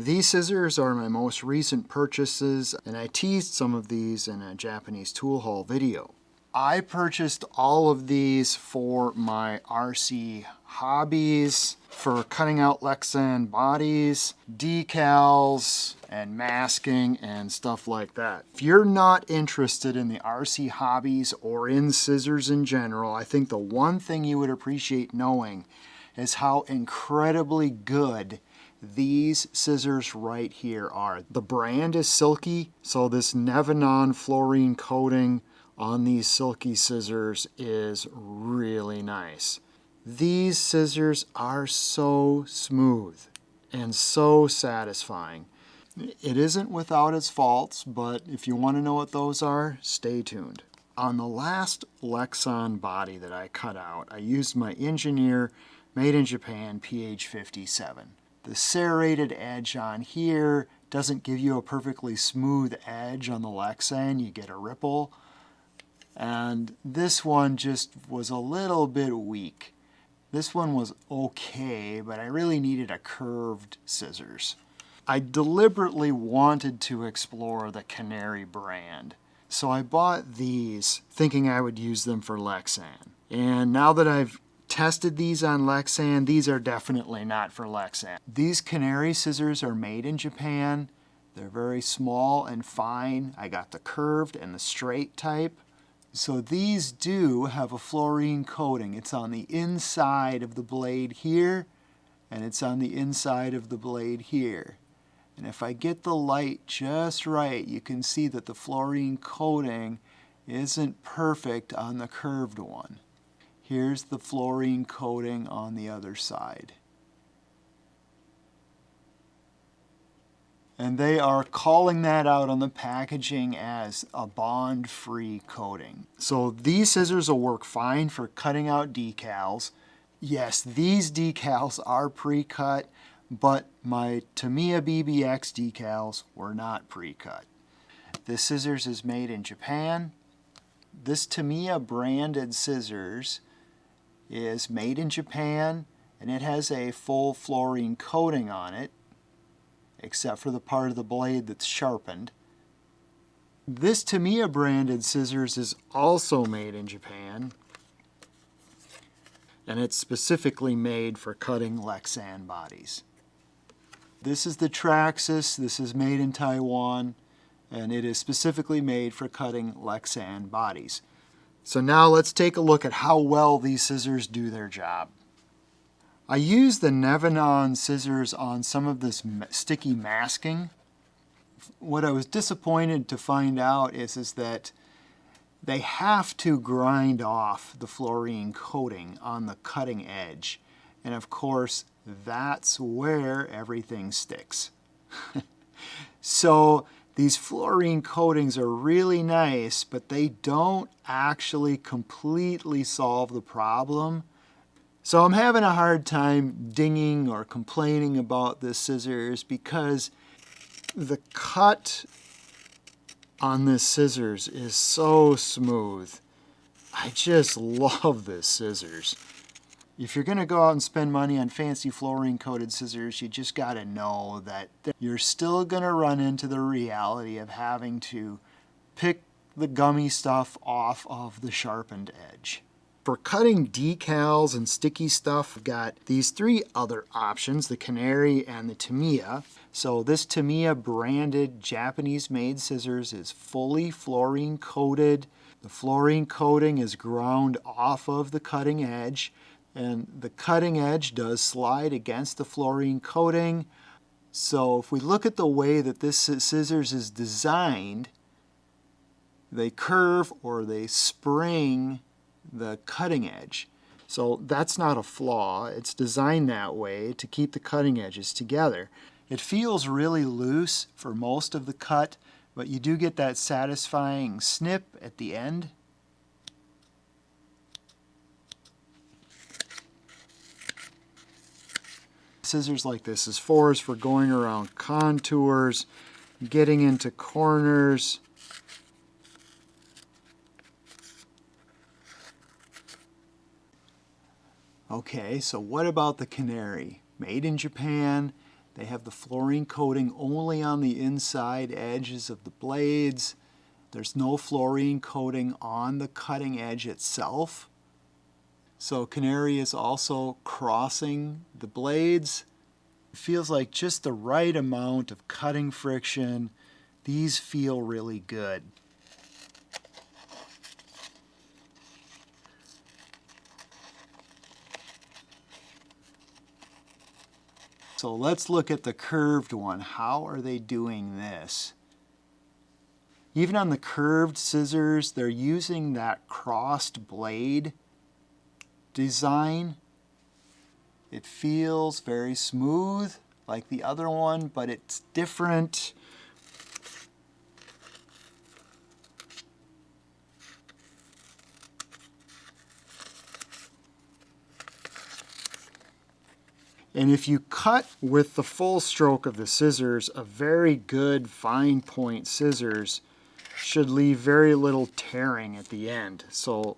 These scissors are my most recent purchases, and I teased some of these in a Japanese tool haul video. I purchased all of these for my RC hobbies, for cutting out lexan bodies, decals, and masking and stuff like that. If you're not interested in the RC hobbies or in scissors in general, I think the one thing you would appreciate knowing is how incredibly good these scissors right here are. The brand is Silky, so this Nevanon fluorine coating on these Silky scissors is really nice. These scissors are so smooth and so satisfying. It isn't without its faults, but if you want to know what those are, stay tuned. On the last Lexan body that I cut out, I used my Engineer Made in Japan PH57. The serrated edge on here doesn't give you a perfectly smooth edge on the Lexan, you get a ripple. And this one just was a little bit weak. This one was okay, but I really needed a curved scissors. I deliberately wanted to explore the Canary brand. So I bought these thinking I would use them for Lexan. And now that I've tested these on Lexan, these are definitely not for Lexan. These Canary scissors are made in Japan. They're very small and fine. I got the curved and the straight type. So these do have a fluorine coating. It's on the inside of the blade here, and it's on the inside of the blade here. And if I get the light just right, you can see that the fluorine coating isn't perfect on the curved one. Here's the fluorine coating on the other side. And they are calling that out on the packaging as a bond-free coating. So these scissors will work fine for cutting out decals. Yes, these decals are pre-cut, but my TAMIYA BBX decals were not pre-cut. This scissors is made in Japan. This TAMIYA branded scissors is made in Japan, and it has a full fluorine coating on it, except for the part of the blade that's sharpened. This TAMIYA branded scissors is also made in Japan, and it's specifically made for cutting Lexan bodies. This is the TRAXXAS. This is made in Taiwan, and it is specifically made for cutting Lexan bodies. So now let's take a look at how well these scissors do their job. I used the Nevanon scissors on some of this sticky masking. What I was disappointed to find out is that they have to grind off the fluorine coating on the cutting edge. And of course, that's where everything sticks. So these fluorine coatings are really nice, but they don't actually completely solve the problem. So I'm having a hard time dinging or complaining about this scissors because the cut on this scissors is so smooth. I just love this scissors. If you're going to go out and spend money on fancy fluorine coated scissors, you just got to know that you're still going to run into the reality of having to pick the gummy stuff off of the sharpened edge. For cutting decals and sticky stuff, we've got these three other options, the Canary and the TAMIYA. So this TAMIYA branded Japanese-made scissors is fully fluorine coated. The fluorine coating is ground off of the cutting edge, and the cutting edge does slide against the fluorine coating. So if we look at the way that this scissors is designed, they curve or they spring the cutting edge. So that's not a flaw. It's designed that way to keep the cutting edges together. It feels really loose for most of the cut, but you do get that satisfying snip at the end. Scissors like this is for going around contours, getting into corners. Okay, so what about the Canary? Made in Japan. They have the fluorine coating only on the inside edges of the blades. There's no fluorine coating on the cutting edge itself. So Canary is also crossing the blades. It feels like just the right amount of cutting friction. These feel really good. So let's look at the curved one. How are they doing this? Even on the curved scissors, they're using that crossed blade design. It feels very smooth like the other one, but it's different. And if you cut with the full stroke of the scissors, a very good fine point scissors should leave very little tearing at the end. So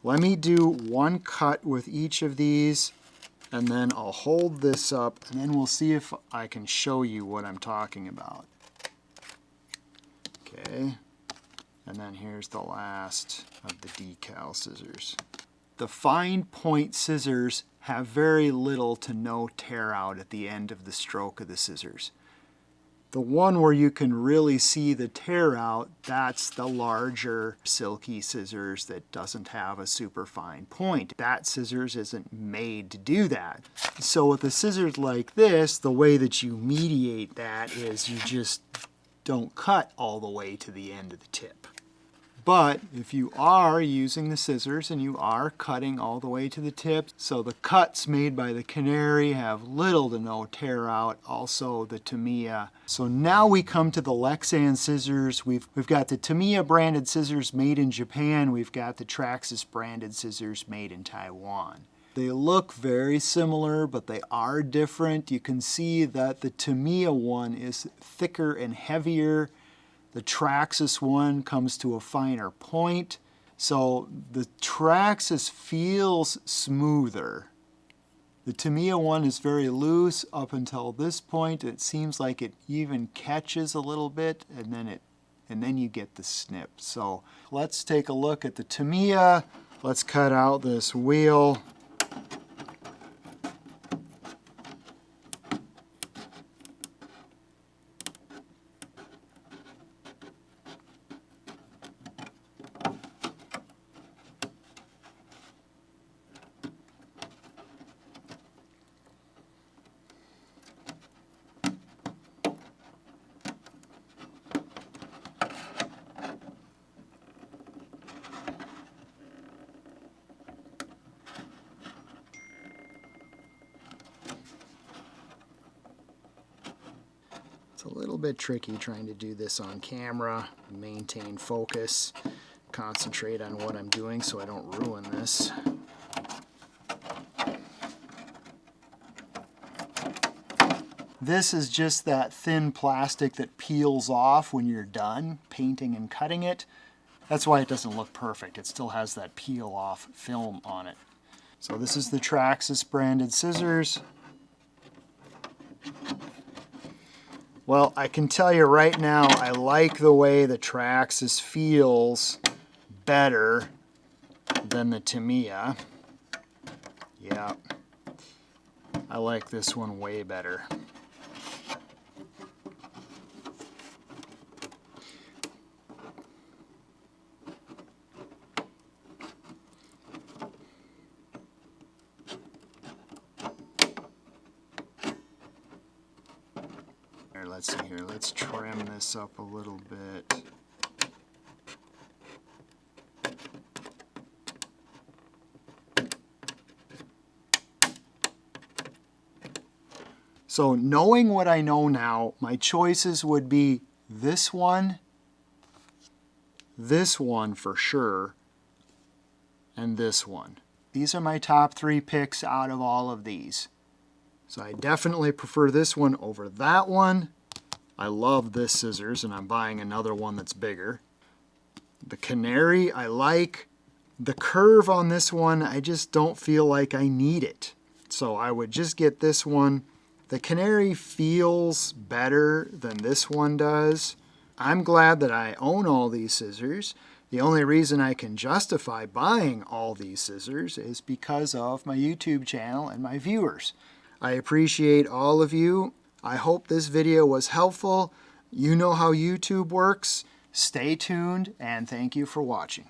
let me do one cut with each of these, and then I'll hold this up, and then we'll see if I can show you what I'm talking about. Okay, and then here's the last of the decal scissors. The fine point scissors have very little to no tear out at the end of the stroke of the scissors. The one where you can really see the tear out, that's the larger silky scissors that doesn't have a super fine point. That scissors isn't made to do that. So with a scissors like this, the way that you mediate that is you just don't cut all the way to the end of the tip. But if you are using the scissors and you are cutting all the way to the tip, so the cuts made by the Canary have little to no tear out, also the TAMIYA. So now we come to the lexan scissors. We've got the TAMIYA branded scissors made in Japan. We've got the TRAXXAS branded scissors made in Taiwan. They look very similar, but they are different. You can see that the TAMIYA one is thicker and heavier. The TRAXXAS one comes to a finer point. So the TRAXXAS feels smoother. The TAMIYA one is very loose up until this point. It seems like it even catches a little bit, and then you get the snip. So let's take a look at the TAMIYA. Let's cut out this wheel. It's a little bit tricky trying to do this on camera, maintain focus, concentrate on what I'm doing so I don't ruin this. This is just that thin plastic that peels off when you're done painting and cutting it. That's why it doesn't look perfect. It still has that peel off film on it. So this is the TRAXXAS branded scissors. Well, I can tell you right now, I like the way the TRAXXAS feels better than the TAMIYA. Yeah, I like this one way better. Let's see here, let's trim this up a little bit. So knowing what I know now, my choices would be this one for sure, and this one. These are my top 3 picks out of all of these. So I definitely prefer this one over that one. I love this scissors, and I'm buying another one that's bigger. The Canary I like. The curve on this one, I just don't feel like I need it. So I would just get this one The Canary feels better than this one does. I'm glad that I own all these scissors. The only reason I can justify buying all these scissors is because of my YouTube channel and my viewers. I appreciate all of you. I hope this video was helpful. You know how YouTube works. Stay tuned, and thank you for watching.